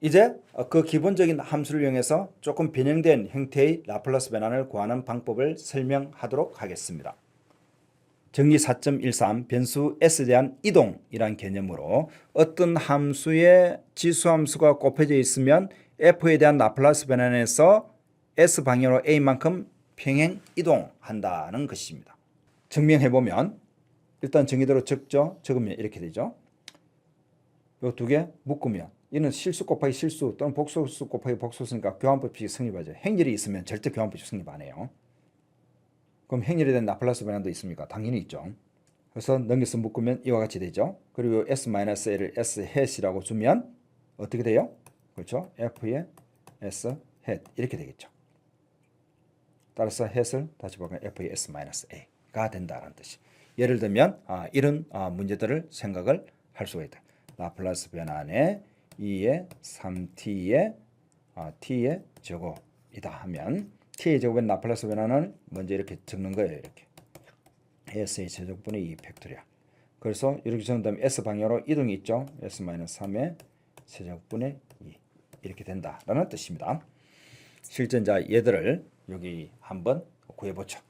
이제 그 기본적인 함수를 이용해서 조금 변형된 형태의 라플라스 변환을 구하는 방법을 설명하도록 하겠습니다. 정리 4.13 변수 S에 대한 이동이란 개념으로 어떤 함수의 지수함수가 곱해져 있으면 F에 대한 라플라스 변환에서 S 방향으로 A만큼 평행 이동한다는 것입니다. 증명해보면 일단 정의대로 적으면 이렇게 되죠. 이 두 개 묶으면 이는 실수 곱하기 실수 또는 복소수 곱하기 복소수니까 교환법칙이 성립하죠. 행렬이 있으면 절대 교환법칙 성립 안 해요. 그럼 행렬에 대한 라플라스 변환도 있습니까? 당연히 있죠. 그래서 넘겨서 묶으면 이와 같이 되죠. 그리고 S-L을 S-햇이라고 주면 어떻게 돼요? 그렇죠? F의 S-햇 이렇게 되겠죠. 따라서 햇을 다시 보면 F의 S-A가 된다는 뜻이. 예를 들면 이런 문제들을 생각을 할 수가 있다. 라플라스 변환의 2의 3t의 t의 제곱이다 하면 t의 제곱의 라플라스 변환을 먼저 이렇게 적는 거예요. 이렇게 s의 제곱분의 2 팩토리얼. 그래서 이렇게 적은 다음에 s 방향으로 이동이 있죠. s-3의 세제곱분의 2 이렇게 된다라는 뜻입니다. 실제 얘들을 여기 한번 구해보죠.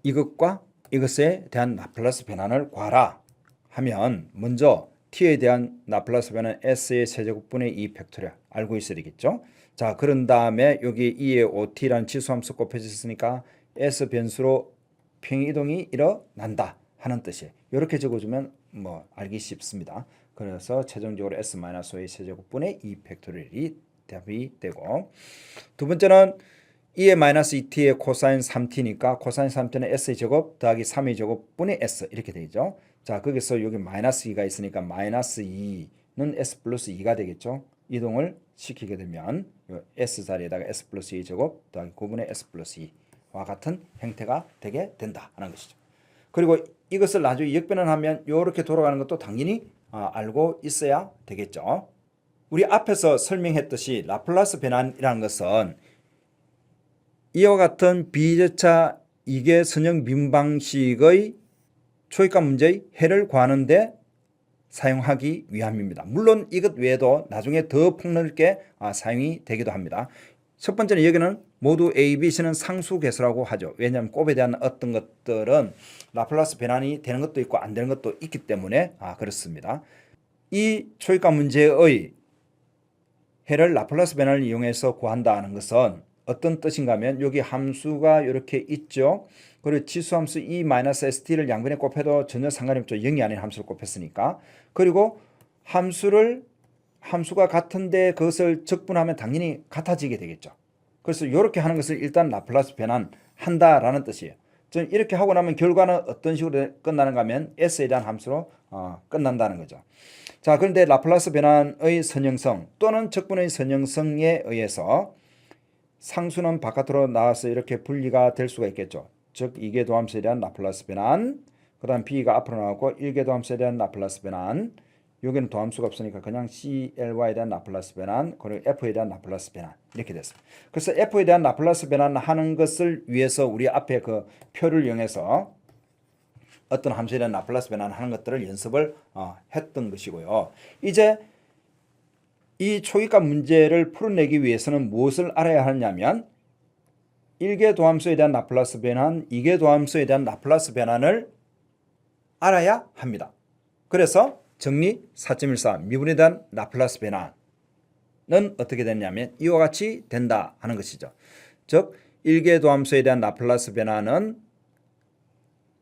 이것과 이것에 대한 라플라스 변환을 구하라 하면 먼저 t에 대한 라플라스 변환 s의 세제곱분의 2 팩토리얼 알고 있어야 되겠죠. 자, 그런 다음에 여기 2의 5t라는 지수함수 곱해졌으니까 s 변수로 평이동이 일어난다 하는 뜻이에요. 이렇게 적어주면 뭐 알기 쉽습니다. 그래서 최종적으로 s-5의 세제곱분의 2 팩토리얼이 답이 되고, 두 번째는 2의 마이너스 2t의 코사인 3t니까 코사인 3t는 s의 제곱 더하기 3의 제곱분의 s 이렇게 되죠. 자, 거기서 여기 마이너스 2가 있으니까 마이너스 2는 s 플러스 2가 되겠죠. 이동을 시키게 되면 s 자리에다가 s 플러스 2 제곱 더하기 9분의 s 플러스 2와 같은 형태가 되게 된다 하는 것이죠. 그리고 이것을 나중에 역변환하면 이렇게 돌아가는 것도 당연히 알고 있어야 되겠죠. 우리 앞에서 설명했듯이 라플라스 변환이라는 것은 이와 같은 비절차 이계 선형 미분 방식의 초입값 문제의 해를 구하는 데 사용하기 위함입니다. 물론 이것 외에도 나중에 더 폭넓게 사용이 되기도 합니다. 첫 번째는 여기는 모두 A, B, C는 상수계수라고 하죠. 왜냐하면 곱에 대한 어떤 것들은 라플라스 변환이 되는 것도 있고 안 되는 것도 있기 때문에 그렇습니다. 이 초입값 문제의 해를 라플라스 변환을 이용해서 구한다는 것은 어떤 뜻인가 하면 여기 함수가 이렇게 있죠. 그리고 지수함수 E-ST를 양변에 곱해도 전혀 상관이 없죠. 0이 아닌 함수를 곱했으니까. 그리고 함수가 같은데 그것을 적분하면 당연히 같아지게 되겠죠. 그래서 이렇게 하는 것을 일단 라플라스 변환한다라는 뜻이에요. 저는 이렇게 하고 나면 결과는 어떤 식으로 끝나는가 하면 S에 대한 함수로 끝난다는 거죠. 자, 그런데 라플라스 변환의 선형성 또는 적분의 선형성에 의해서 상수는 바깥으로 나와서 이렇게 분리가 될 수가 있겠죠. 즉 이계도함수에 대한 라플라스 변환, 그 다음 b가 앞으로 나오고 일계도함수에 대한 라플라스 변환, 여기는 도함수가 없으니까 그냥 CLY에 대한 라플라스 변환, 그리고 F에 대한 라플라스 변환 이렇게 됐습니다. 그래서 F에 대한 라플라스 변환하는 것을 위해서 우리 앞에 그 표를 이용해서 어떤 함수에 대한 라플라스 변환하는 것들을 연습을 했던 것이고요. 이제 이 초기값 문제를 풀어내기 위해서는 무엇을 알아야 하냐면 1개 도함수에 대한 라플라스 변환, 2개 도함수에 대한 라플라스 변환을 알아야 합니다. 그래서 정리 4.14 미분에 대한 라플라스 변환은 어떻게 되냐면 이와 같이 된다 하는 것이죠. 즉 1개 도함수에 대한 라플라스 변환은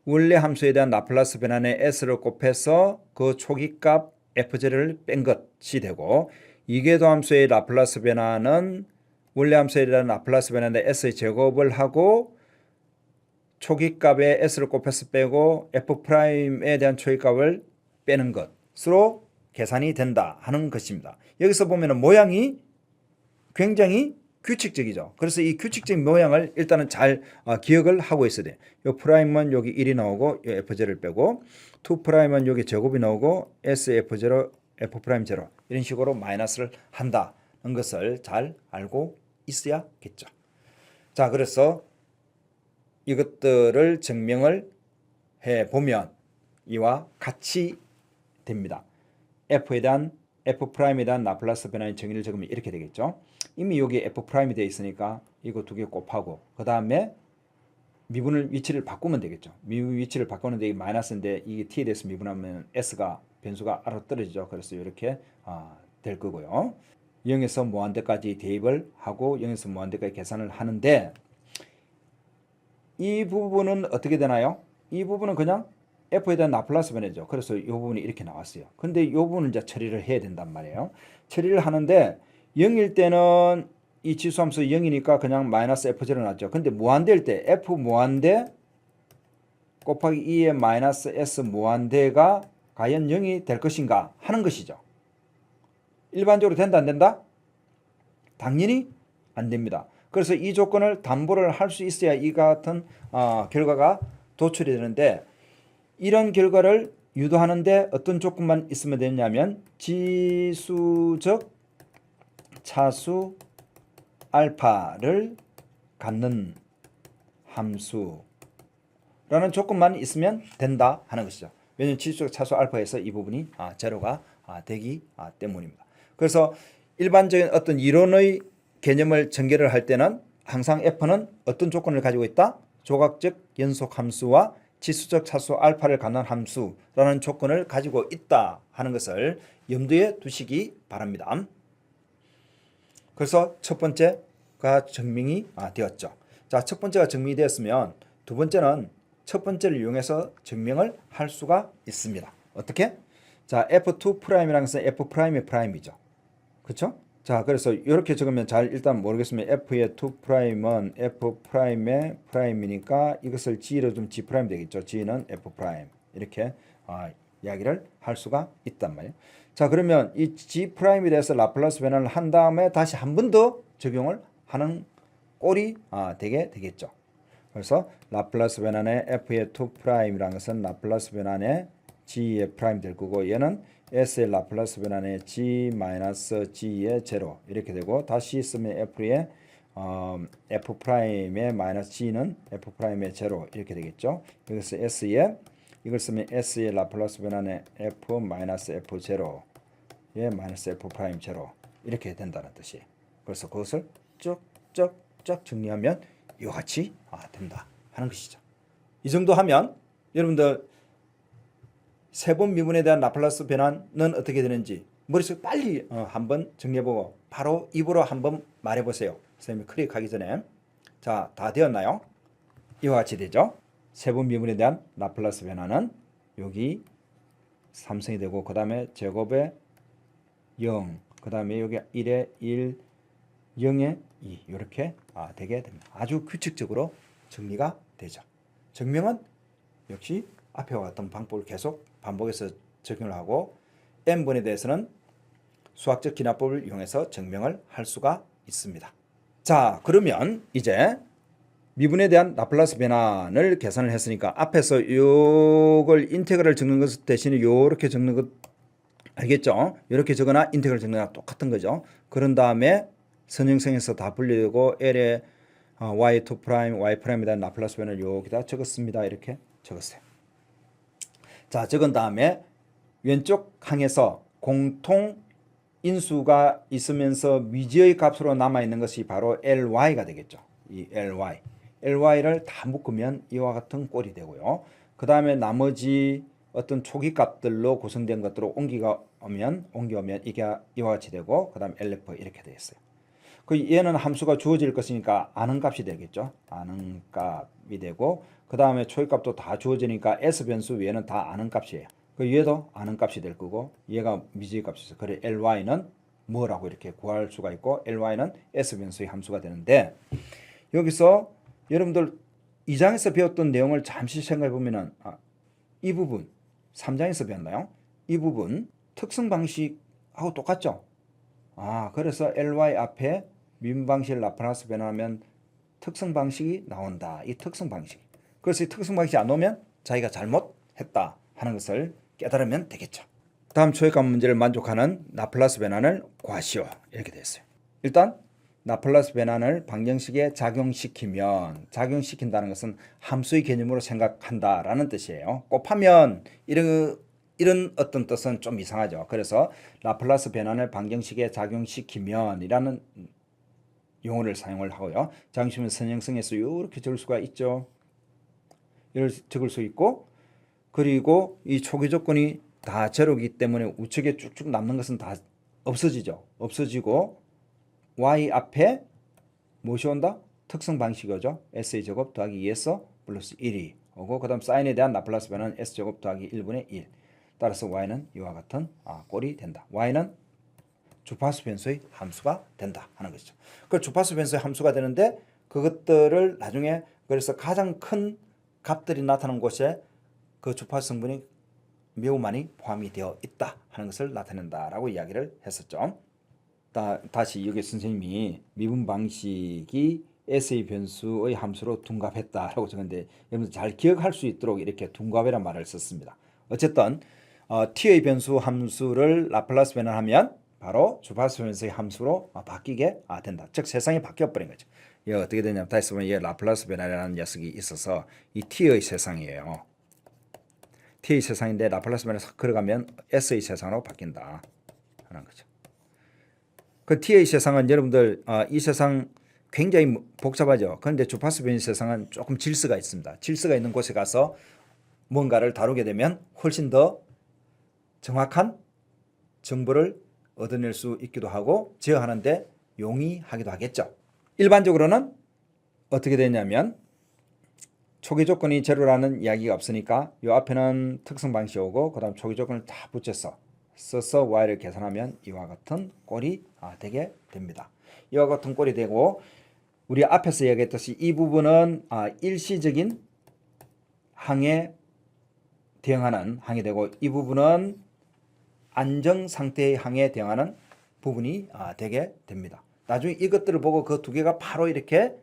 원래 함수에 대한 라플라스 변환의 s를 곱해서 그 초기값 fz를 뺀 것이 되고 2개 도함수의 라플라스 변환은 원래 함수에 대한 라플라스 변환의 s의 제곱을 하고 초기값에 s를 곱해서 빼고 f'에 대한 초기값을 빼는 것으로 계산이 된다 하는 것입니다. 여기서 보면 모양이 굉장히 규칙적이죠. 그래서 이 규칙적인 모양을 일단은 잘 기억을 하고 있어야 돼요. 요 프라임은 여기 1이 나오고 요 f제를 빼고 2 프라임은 여기 제곱이 나오고 sf0 f'0 이런 식으로 마이너스를 한다는 것을 잘 알고 있어야겠죠. 자, 그래서 이것들을 증명을 해보면 이와 같이 됩니다. f에 대한 F'에 대한 라플라스 변화의 정의를 적으면 이렇게 되겠죠. 이미 여기 F'이 되어 있으니까 이거 두 개 곱하고 그 다음에 미분을 위치를 바꾸면 되겠죠. 미분 위치를 바꾸는데 이 마이너스인데 이게 t에 대해서 미분하면 s가 변수가 알아 떨어지죠. 그래서 이렇게 될 거고요. 0에서 무한대까지 대입을 하고 0에서 무한대까지 계산을 하는데 이 부분은 어떻게 되나요? 이 부분은 그냥 f에 대한 라플라스 변화죠. 그래서 이 부분이 이렇게 나왔어요. 근데 이 부분은 이제 처리를 해야 된단 말이에요. 처리를 하는데 0일 때는 이 지수함수 0이니까 그냥 마이너스 f0 났죠. 근데 무한대일 때 f 무한대 곱하기 2의 마이너스 s 무한대가 과연 0이 될 것인가 하는 것이죠. 일반적으로 된다 안 된다? 당연히 안 됩니다. 그래서 이 조건을 담보를 할 수 있어야 이 같은 결과가 도출이 되는데 이런 결과를 유도하는데 어떤 조건만 있으면 되냐면 지수적 차수 알파를 갖는 함수라는 조건만 있으면 된다 하는 것이죠. 왜냐하면 지수적 차수 알파에서 이 부분이 제로가 되기 때문입니다. 그래서 일반적인 어떤 이론의 개념을 전개를 할 때는 항상 F는 어떤 조건을 가지고 있다? 조각적 연속 함수와 지수적 차수 알파를 갖는 함수라는 조건을 가지고 있다 하는 것을 염두에 두시기 바랍니다. 그래서 첫 번째가 증명이 되었죠. 자, 첫 번째가 증명이 되었으면 두 번째는 첫 번째를 이용해서 증명을 할 수가 있습니다. 어떻게? 자, F2'이라는 것은 F'의 프라임이죠. 그렇죠? 자, 그래서 이렇게 적으면 잘 일단 모르겠으면 F의 2'은 F'의 프라임이니까 이것을 G로 좀 G' 되겠죠. G는 F' 이렇게 이야기를 할 수가 있단 말이에요. 자, 그러면 이 G'에 대해서 라플라스 변화를 한 다음에 다시 한 번 더 적용을 하는 꼴이 되게 되겠죠. 그래서 라플라스 변환의 F의 2'이라는 것은 라플라스 변환의 G의 프라임 될 거고 얘는 S의 라플라스 변환의 G-G의 제로 이렇게 되고 다시 쓰면 F의 F'의 마이너스 G는 F'의 제로 이렇게 되겠죠. 여기서 S의 이걸 쓰면 S의 라플라스 변환의 F 마이너스 F 제로의 마이너스 F 프라임 제로 이렇게 된다는 뜻이에요. 그래서 그것을 쭉쭉쭉 정리하면 이와 같이 된다 하는 것이죠. 이 정도 하면 여러분들 세번 미분에 대한 라플라스 변환은 어떻게 되는지 머릿속에 빨리 한번 정리해보고 바로 입으로 한번 말해보세요. 선생님이 클릭하기 전에. 자, 다 되었나요? 이와 같이 되죠. 세번 미분에 대한 라플라스 변환은 여기 3승이 되고 그 다음에 제곱에 0, 그 다음에 여기 1에 1, 0에 2 이렇게 되게 됩니다. 아주 규칙적으로 정리가 되죠. 증명은 역시 앞에와 같은 방법을 계속 반복해서 적용을 하고 n번에 대해서는 수학적 기납법을 이용해서 증명을 할 수가 있습니다. 자, 그러면 이제 미분에 대한 라플라스 변환을 계산을 했으니까 앞에서 요걸 인테그랄 적는 것 대신에 요렇게 적는 것 알겠죠? 이렇게 적거나 인테그랄 적는 거랑 똑같은 거죠. 그런 다음에 선형성에서 다 분리되고 L의 y2', y'에 대한 라플라스 변환을 여기다 적었습니다. 이렇게 적었어요. 자, 적은 다음에 왼쪽 항에서 공통 인수가 있으면서 미지의 값으로 남아있는 것이 바로 LY가 되겠죠. 이 LY를 다 묶으면 이와 같은 꼴이 되고요. 그 다음에 나머지 어떤 초기 값들로 구성된 것들로 옮겨오면 이게 이와 같이 되고 그 다음에 LF 이렇게 되겠어요. 그 얘는 함수가 주어질 것이니까 아는 값이 되겠죠. 아는 값이 되고 그 다음에 초기값도 다 주어지니까 S변수 위에는 다 아는 값이에요. 그 얘도 아는 값이 될 거고 얘가 미지의 값이죠. 그래 LY는 뭐라고 이렇게 구할 수가 있고 LY는 S변수의 함수가 되는데 여기서 여러분들 2장에서 배웠던 내용을 잠시 생각해 보면은 이 부분 3장에서 배웠나요? 이 부분 특성 방식하고 똑같죠? 그래서 LY 앞에 미분 방식을 라플라스 변환하면 특성 방식이 나온다. 이 특성 방식. 그래서 이 특성 방식이 안 나오면 자기가 잘못했다 하는 것을 깨달으면 되겠죠. 다음 초역값 문제를 만족하는 라플라스 변환을 구하시오. 이렇게 됐어요. 일단 라플라스 변환을 방정식에 작용시키면 작용시킨다는 것은 함수의 개념으로 생각한다라는 뜻이에요. 곱하면 이런 이런 어떤 뜻은 좀 이상하죠. 그래서 라플라스 변환을 방정식에 작용시키면 이라는 용어를 사용을 하고요. 작용시키면 선형성에서 이렇게 적을 수가 있죠. 이걸 적을 수 있고, 그리고 이 초기 조건이 다 제로이기 때문에 우측에 쭉쭉 남는 것은 다 없어지죠. 없어지고 y 앞에 무엇이 온다? 특성 방식이죠. s의 제곱 더하기 2s 플러스 1이 오고, 그 다음 사인에 대한 라플라스 변화는 s제곱 더하기 1분의 1. 따라서 y는 이와 같은 꼴이 된다. y는 주파수 변수의 함수가 된다 하는 것이죠. 그 주파수 변수의 함수가 되는데 그것들을 나중에 그래서 가장 큰 값들이 나타나는 곳에 그 주파수 성분이 매우 많이 포함이 되어 있다 하는 것을 나타낸다라고 이야기를 했었죠. 다시 여기 선생님이 미분 방식이 S의 변수의 함수로 둔갑했다라고 적었는데 여러분들 잘 기억할 수 있도록 이렇게 둔갑이라는 말을 썼습니다. 어쨌든 T의 변수 함수를 라플라스 변환하면 바로 주파수 변수의 함수로 바뀌게 된다. 즉 세상이 바뀌어버린 거죠. 이게 어떻게 되냐면 다시 보면 이 라플라스 변환이라는 녀석이 있어서 이 T의 세상이에요. T의 세상인데 라플라스 변환을 싹 걸어가면 S의 세상으로 바뀐다 하는 거죠. 그 T의 세상은 여러분들 이 세상 굉장히 복잡하죠. 그런데 주파수 변수 세상은 조금 질서가 있습니다. 질서가 있는 곳에 가서 뭔가를 다루게 되면 훨씬 더 정확한 정보를 얻어낼 수 있기도 하고 제어하는데 용이하기도 하겠죠. 일반적으로는 어떻게 되냐면 초기 조건이 제로라는 이야기가 없으니까 이 앞에는 특성 방식이 오고 그 다음 초기 조건을 다 붙여서 써서 y를 계산하면 이와 같은 꼴이 되게 됩니다. 이와 같은 꼴이 되고 우리 앞에서 이야기했듯이 이 부분은 일시적인 항에 대응하는 항이 되고 이 부분은 안정 상태의 항에 대응하는 부분이 되게 됩니다. 나중에 이것들을 보고 그 두 개가 바로 이렇게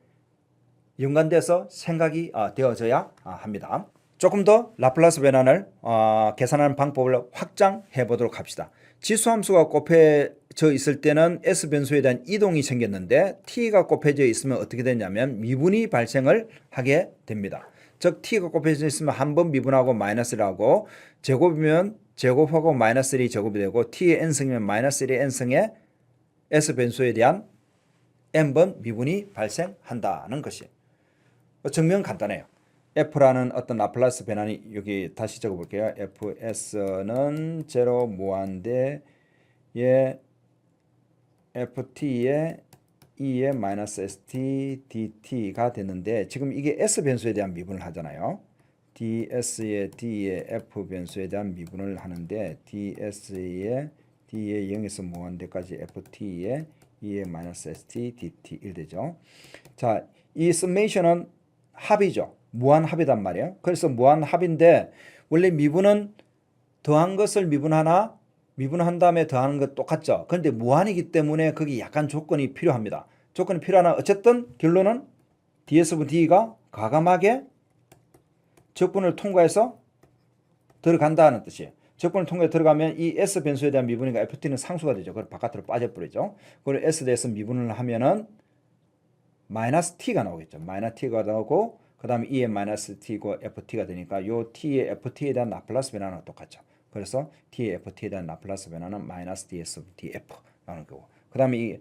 연관돼서 생각이 되어져야 합니다. 조금 더 라플라스 변환을 계산하는 방법을 확장해 보도록 합시다. 지수함수가 곱해져 있을 때는 S변수에 대한 이동이 생겼는데 T가 곱해져 있으면 어떻게 되냐면 미분이 발생을 하게 됩니다. 즉 T가 곱해져 있으면 한 번 미분하고 마이너스를 하고 제곱이면 제곱하고 마이너스 1이 제곱이 되고 T의 n승이면 마이너스 1의 n승에 S변수에 대한 n번 미분이 발생한다는 것이 증명 간단해요. F라는 어떤 라플라스 변환이 여기 다시 적어볼게요. Fs는 제로 무한대에 ft에 e의 마이너스 st dt가 됐는데 지금 이게 s 변수에 대한 미분을 하잖아요. ds의 d의 f 변수에 대한 미분을 하는데 ds의 d의 0에서 무한대까지 ft의 e의 마이너스 st dt 1 되죠. 자, 이 서메이션은 합이죠. 무한합이단 말이에요. 그래서 무한합인데 원래 미분은 더한 것을 미분한 다음에 더하는 것 똑같죠. 그런데 무한이기 때문에 거기 약간 조건이 필요합니다. 조건이 필요하나 어쨌든 결론은 ds분 d가 과감하게 적분을 통과해서 들어간다는 뜻이에요. 적분을 통과해 들어가면 이 s 변수에 대한 미분이니까 ft는 상수가 되죠. 그걸 바깥으로 빠져버리죠. 그리고 s 대해서 미분을 하면은 마이너스 t가 나오겠죠. 마이너스 t가 나오고 그 다음에 e의 마이너스 t고 ft가 되니까 요 t의 ft에 대한 라플라스 변화는 똑같죠. 그래서 t의 ft에 대한 라플라스 변화는 마이너스 ds df 나오는 거고 그 다음에 이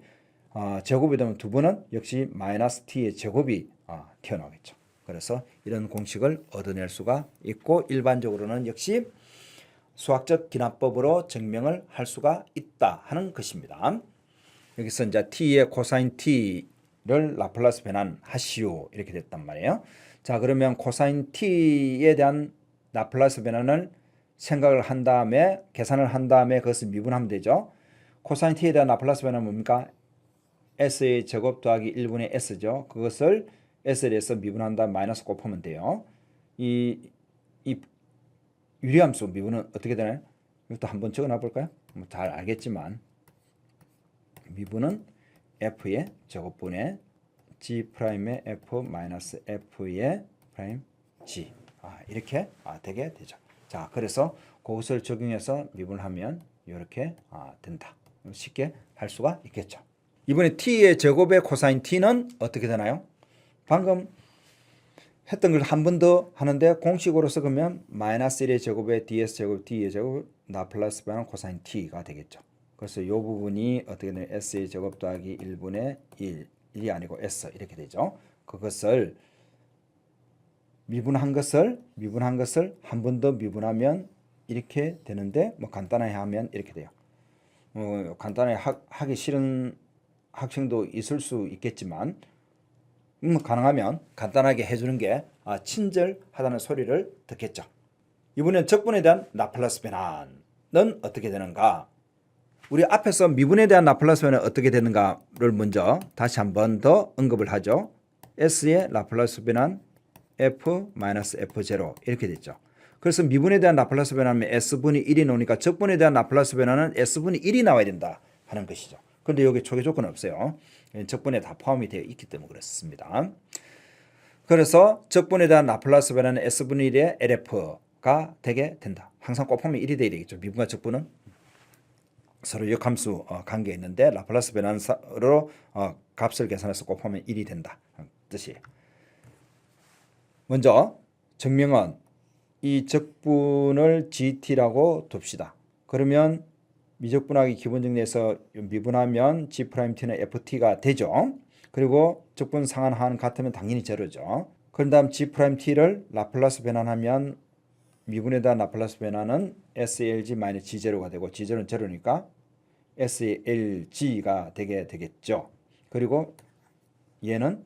제곱이 되면 두 번은 역시 마이너스 t의 제곱이 튀어나오겠죠. 그래서 이런 공식을 얻어낼 수가 있고 일반적으로는 역시 수학적 기납법으로 증명을 할 수가 있다 하는 것입니다. 여기서 이제 t의 코사인 t를 라플라스 변환하시오 이렇게 됐단 말이에요. 자, 그러면 코사인 t에 대한 라플라스 변환을 생각을 한 다음에 계산을 한 다음에 그것을 미분하면 되죠. 코사인 t에 대한 라플라스 변환은 뭡니까? s의 제곱 더하기 1분의 s죠. 그것을 s에 대해서 미분한 다음 마이너스 곱하면 돼요. 이 유리함수 미분은 어떻게 되나요? 이것도 한번 적어놔 볼까요? 뭐 잘 알겠지만 미분은 f의 제곱분의 g'의 f 마이너스 f의 프라임 g 이렇게 되게 되죠. 자, 그래서 그것을 적용해서 미분을 하면 이렇게 된다. 쉽게 할 수가 있겠죠. 이번에 t의 제곱의 코사인 t는 어떻게 되나요? 방금 했던 걸 한 번 더 하는데 공식으로 쓰면 마이너스 1의 제곱에 ds 제곱 d의 제곱 라플라스 변환 코사인 t가 되겠죠. 그래서 이 부분이 어떻게 되면 s의 제곱 더하기 1분의 1이 아니고 s 이렇게 되죠. 그것을 미분한 것을 한 번 더 미분하면 이렇게 되는데 뭐 간단하게 하면 이렇게 돼요. 간단하게 하기 싫은 학생도 있을 수 있겠지만 가능하면 간단하게 해주는 게 친절하다는 소리를 듣겠죠. 이번엔 적분에 대한 라플라스 변환은 어떻게 되는가? 우리 앞에서 미분에 대한 라플라스 변환은 어떻게 되는가를 먼저 다시 한 번 더 언급을 하죠. S의 라플라스 변환 F-F0 이렇게 됐죠. 그래서 미분에 대한 라플라스 변환은 S분이 1이 나오니까 적분에 대한 라플라스 변환은 S분이 1이 나와야 된다 하는 것이죠. 그런데 여기 초기 조건은 없어요. 적분에 다 포함이 되어 있기 때문에 그렇습니다. 그래서 적분에 대한 라플라스 변환은 S분의 1의 LF가 되게 된다. 항상 곱하면 1이 되어야 되겠죠. 미분과 적분은 서로 역함수 관계에 있는데 라플라스 변환으로 값을 계산해서 곱하면 1이 된다. 뜻이에요. 먼저 증명은 이 적분을 GT라고 둡시다. 그러면 미적분하기 기본 정리에서 미분하면 G'T는 FT가 되죠. 그리고 적분 상한 하는 같으면 당연히 제로죠. 그런 다음 G'T를 라플라스 변환하면 미분에 대한 라플라스 변환은 SLG-G0가 되고 G0는 제로니까 SLG가 되게 되겠죠. 그리고 얘는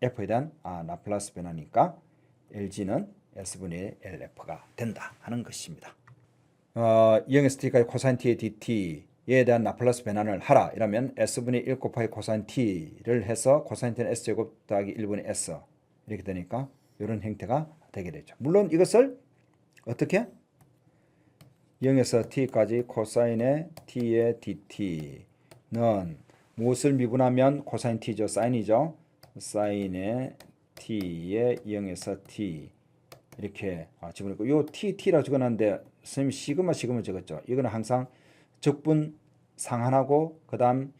F에 대한 라플라스 변화니까 LG는 S분의 LF가 된다 하는 것입니다. 2형에서 t까지 코사인 t의 dt에 대한 라플라스 변환을 하라 이러면 S분의 1 곱하기 코사인 t를 해서 코사인 t는 S제곱 더하기 1분의 S 이렇게 되니까 이런 형태가 되게 되죠. 물론 이것을 어떻게? 0에서 t까지 코사인의 t의 dt는 무엇을 미분하면 코사인 t죠. 사인이죠. 사인의 t의 0에서 t 이렇게 집어넣고 요 t라고 적어놨는데 선생님이 시그마 적었죠. 이거는 항상 적분 상한하고 그 다음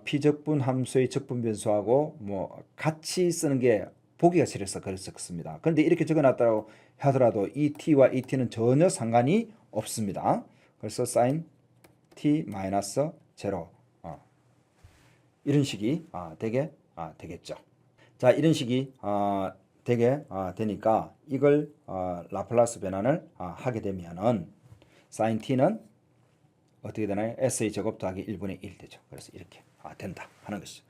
피적분 함수의 적분 변수하고 뭐 같이 쓰는 게 보기가 싫어서 그랬었습니다. 그런데 이렇게 적어놨다고 하더라도 이 t와 이 t는 전혀 상관이 없습니다. 그래서 sin t 마이너스 제로 이런 식이 되겠죠. 자, 이런 식이 되게 되니까 이걸 라플라스 변환을 하게 되면은 sin t는 어떻게 되나요? s의 제곱 더하기 1분의 1 되죠. 그래서 이렇게 된다 하는 것이죠.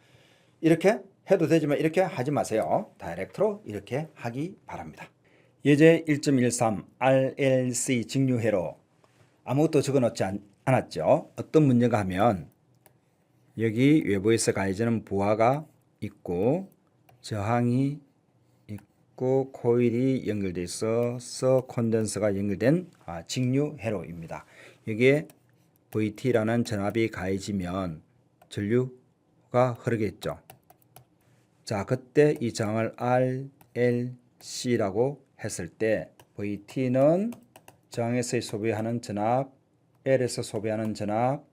이렇게 해도 되지만 이렇게 하지 마세요. 다이렉트로 이렇게 하기 바랍니다. 예제 1.13 RLC 직류회로 아무것도 적어놓지 않았죠. 어떤 문제가 하면 여기 외부에서 가해지는 부하가 있고 저항이 있고 코일이 연결되어 있어서 콘덴서가 연결된 직류회로입니다. 여기에 VT라는 전압이 가해지면 전류가 흐르겠죠. 자, 그때 이 저항을 RLC라고 했을 때 VT는 저항에서 소비하는 전압, L에서 소비하는 전압,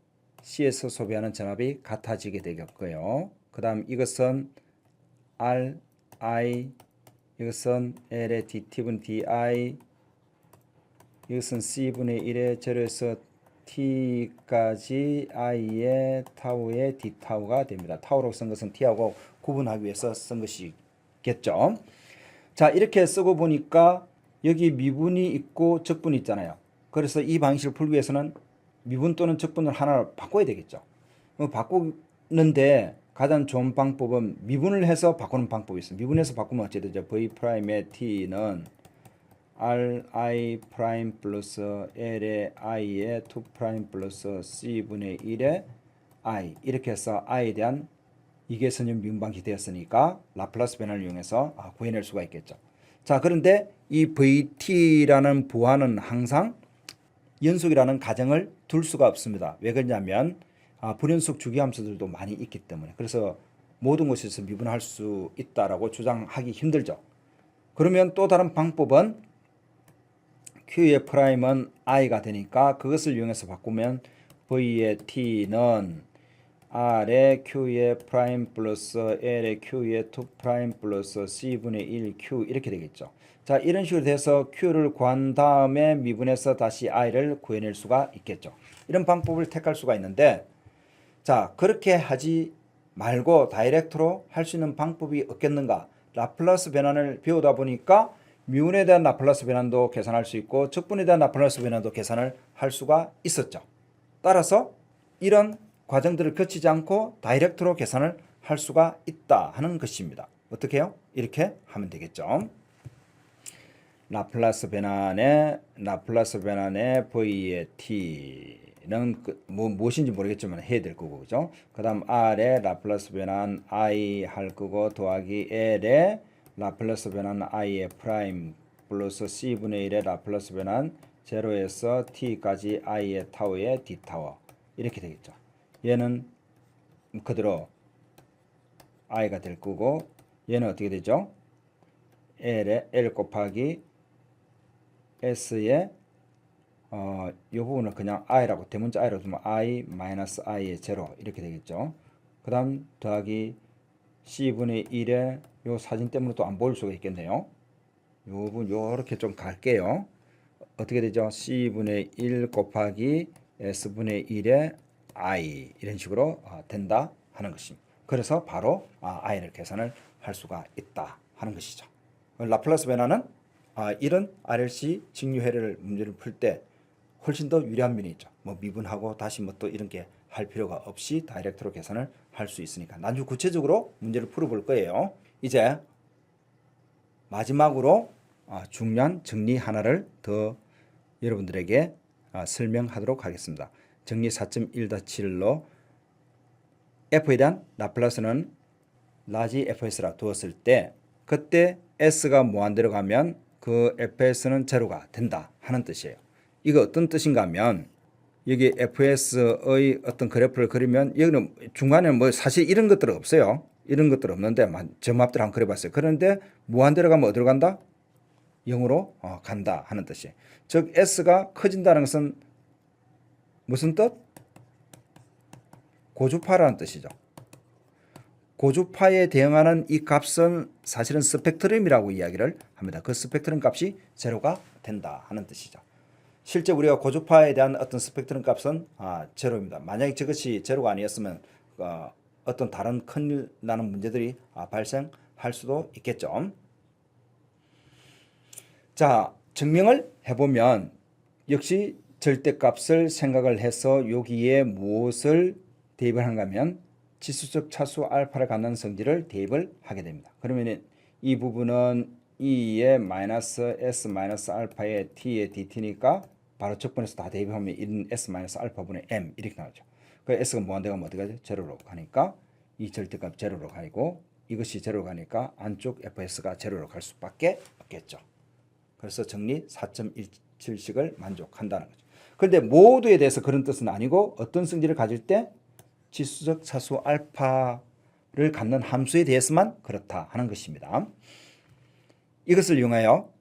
C에서 소비하는 전압이 같아지게 되겠고요. 그 다음 이것은 RI, 이것은 L의 DT분의 DI, 이것은 C분의 1의 제로에서 T까지 I의 타우의 D타우가 됩니다. 타우로 쓴 것은 T하고 구분하기 위해서 쓴 것이겠죠. 자, 이렇게 쓰고 보니까 여기 미분이 있고 적분이 있잖아요. 그래서 이 방식을 풀기 위해서는 미분 또는 적분을 하나 바꿔야 되겠죠. 바꾸는데 가장 좋은 방법은 미분을 해서 바꾸는 방법이 있습니다. 미분해서 바꾸면 어찌 되죠? V'의 T는 Ri' 플러스 L의 I의 2' 플러스 C분의 1의 I 이렇게 해서 I에 대한 이계선형 미분 방식이 되었으니까 라플라스 변환을 이용해서 구해낼 수가 있겠죠. 자, 그런데 이 VT라는 부하는 항상 연속이라는 가정을 둘 수가 없습니다. 왜 그러냐면 불연속 주기함수들도 많이 있기 때문에. 그래서 모든 곳에서 미분할 수 있다라고 주장하기 힘들죠. 그러면 또 다른 방법은 Q의 프라임은 I가 되니까 그것을 이용해서 바꾸면 V의 T는 R의 Q의 프라임 플러스 L의 Q의 2 프라임 플러스 C분의 1 Q 이렇게 되겠죠. 자, 이런 식으로 돼서 Q를 구한 다음에 미분해서 다시 I를 구해낼 수가 있겠죠. 이런 방법을 택할 수가 있는데, 자, 그렇게 하지 말고 다이렉트로 할 수 있는 방법이 없겠는가? 라플라스 변환을 배우다 보니까 미분에 대한 라플라스 변환도 계산할 수 있고 적분에 대한 라플라스 변환도 계산을 할 수가 있었죠. 따라서 이런 과정들을 거치지 않고 다이렉트로 계산을 할 수가 있다 하는 것입니다. 어떻게 해요? 이렇게 하면 되겠죠. 라플라스 변환의 V의 T는 무엇인지 모르겠지만 해야 될 거고, 그죠? 그 다음 R의 라플라스 변환 I 할 거고 더하기 L의 라플라스 변환 I의 프라임 플러스 C분의 1의 라플라스 변환 제로에서 T까지 I의 타워의 D 타워 이렇게 되겠죠. 얘는 그대로 I가 될 거고 얘는 어떻게 되죠? L의 L 곱하기 S의 이 부분을 그냥 I라고 대문자 I라고 두면 I 마이너스 I의 제로 이렇게 되겠죠. 그 다음 더하기 C분의 1의 요 사진 때문에 또 안 보일 수가 있겠네요. 요 부분 요렇게 좀 갈게요. 어떻게 되죠? C분의 1 곱하기 S분의 1의 I 이런 식으로 된다 하는 것입니다. 그래서 바로 I를 계산을 할 수가 있다 하는 것이죠. 라플라스 변화는 이런 RLC 직류회를 문제를 풀 때 훨씬 더 유리한 면이 있죠. 뭐 미분하고 다시 뭐 또 이런 게 할 필요가 없이 다이렉트로 계산을 할 수 있으니까 나중에 구체적으로 문제를 풀어볼 거예요. 이제 마지막으로 중요한 정리 하나를 더 여러분들에게 설명하도록 하겠습니다. 정리 4.1-7로 F에 대한 라플라스는 라지 fs라 두었을 때 그때 s가 무한대로 가면 그 fs는 제로가 된다 하는 뜻이에요. 이거 어떤 뜻인가 하면 여기 fs의 어떤 그래프를 그리면 여기는 중간에는 뭐 사실 이런 것들은 없어요. 이런 것들 없는데 점합들 한번 그려봤어요. 그런데 무한대로 가면 어디로 간다? 0으로 간다 하는 뜻이에요. 즉 s가 커진다는 것은 무슨 뜻? 고주파라는 뜻이죠. 고주파에 대응하는 이 값은 사실은 스펙트럼이라고 이야기를 합니다. 그 스펙트럼 값이 제로가 된다 하는 뜻이죠. 실제 우리가 고주파에 대한 어떤 스펙트럼 값은 제로입니다. 만약에 저것이 제로가 아니었으면 어떤 다른 큰일 나는 문제들이 발생할 수도 있겠죠. 자, 증명을 해보면 역시 절대값을 생각을 해서 여기에 무엇을 대입을 하는가 하면 지수적 차수 알파를 갖는 성질을 대입을 하게 됩니다. 그러면 이 부분은 E의 마이너스 S 마이너스 알파의 T의 DT니까 바로 적분해서 다 대입하면 1은 S 마이너스 알파분의 M 이렇게 나오죠. 그 S가 무한대가 어디 가죠? 제로로 가니까 이 절대값 제로로 가고 이것이 제로로 가니까 안쪽 FS가 제로로 갈 수밖에 없겠죠. 그래서 정리 4.17식을 만족한다는 거죠. 그런데 모두에 대해서 그런 뜻은 아니고 어떤 성질을 가질 때 지수적 차수 알파를 갖는 함수에 대해서만 그렇다 하는 것입니다. 이것을 이용하여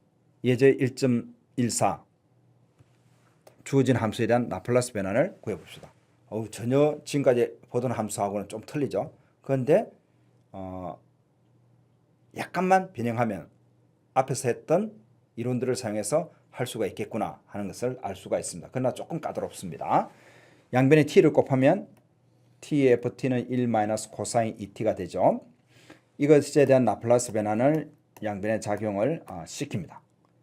예제 1.14 주어진 함수에 대한 라플라스 변환을 구해봅시다. 전혀 지금까지 보던 함수하고는 좀 틀리죠. 그런데 약간만 변형하면 앞에서 했던 이론들을 사용해서 할 수가 있겠구나 하는 것을 알 수가 있습니다. 그러나 조금 까다롭습니다. 양변에 t를 곱하면 t의 ft는 1 마이너스 코사인 2t가 되죠. 이것에 대한 라플라스 변환을 양변에 작용을 시킵니다.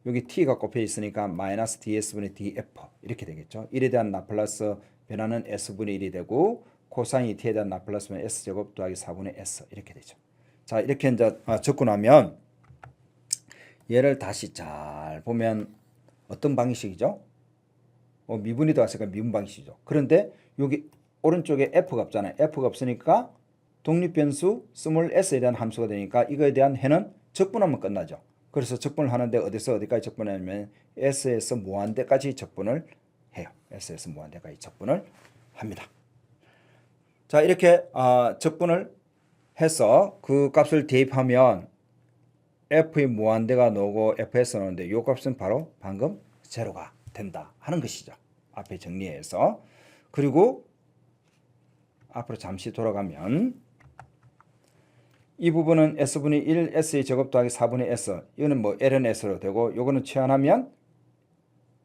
여기 t가 꼽혀 있으니까 마이너스 ds분의 df 이렇게 되겠죠. 1에 대한 라플라스 변환은 s분의 1이 되고 코사인 2t에 대한 라플라스 변환은 s제곱 더하기 4분의 s 이렇게 되죠. 자, 이렇게 이제 적고 나면 얘를 다시 잘 보면 어떤 방식이죠? 미분이 들어갔으니까 미분 방식이죠. 그런데 여기 오른쪽에 f가 없잖아요. f가 없으니까 독립변수 스몰 s에 대한 함수가 되니까 이거에 대한 해는 적분하면 끝나죠. 그래서 적분을 하는데 어디서 어디까지 적분하냐면 s에서 무한대까지 적분을 해요. s에서 무한대까지 적분을 합니다. 자, 이렇게 적분을 해서 그 값을 대입하면 f의 무한대가 나오고 fs 나오는데 이 값은 바로 방금 제로가 된다 하는 것이죠. 앞에 정리해서. 그리고 앞으로 잠시 돌아가면 이 부분은 S분의 1 S의 제곱 더하기 4분의 S, 이거는 뭐 ln S로 되고, 요거는 치환하면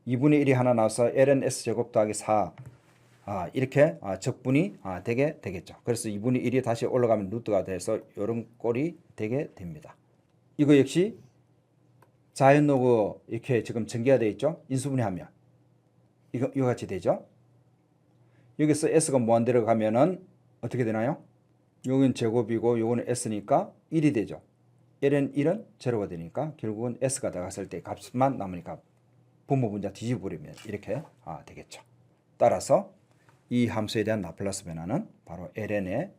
2분의 1이 하나 나와서 ln S 제곱 더하기 4, 이렇게 적분이 되게 되겠죠. 그래서 2분의 1이 다시 올라가면 루트가 돼서 이런 꼴이 되게 됩니다. 이거 역시 자연로그 이렇게 지금 전개가 되어 있죠. 인수분해하면 이거 같이 되죠. 여기서 S가 무한대로 가면은 어떻게 되나요? 여기는 제곱이고 요거는 S니까 1이 되죠. ln 1은 제로가 되니까 결국은 S가 들어갔을 때 값만 남으니까 분모 분자 뒤집어 버리면 이렇게 되겠죠. 따라서 이 함수에 대한 라플라스 변화는 바로 ln의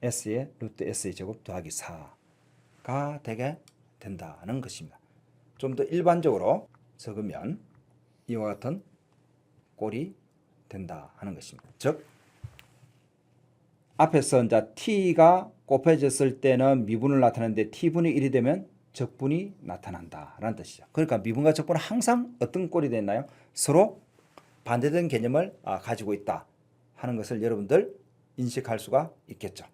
S의 루트 S의 제곱 더하기 4가 되게 된다는 것입니다. 좀 더 일반적으로 적으면 이와 같은 꼴이 된다 하는 것입니다. 즉 앞에서 이제 t가 곱해졌을 때는 미분을 나타내는데 t분의 1이 되면 적분이 나타난다라는 뜻이죠. 그러니까 미분과 적분은 항상 어떤 꼴이 됐나요? 서로 반대되는 개념을 가지고 있다 하는 것을 여러분들 인식할 수가 있겠죠.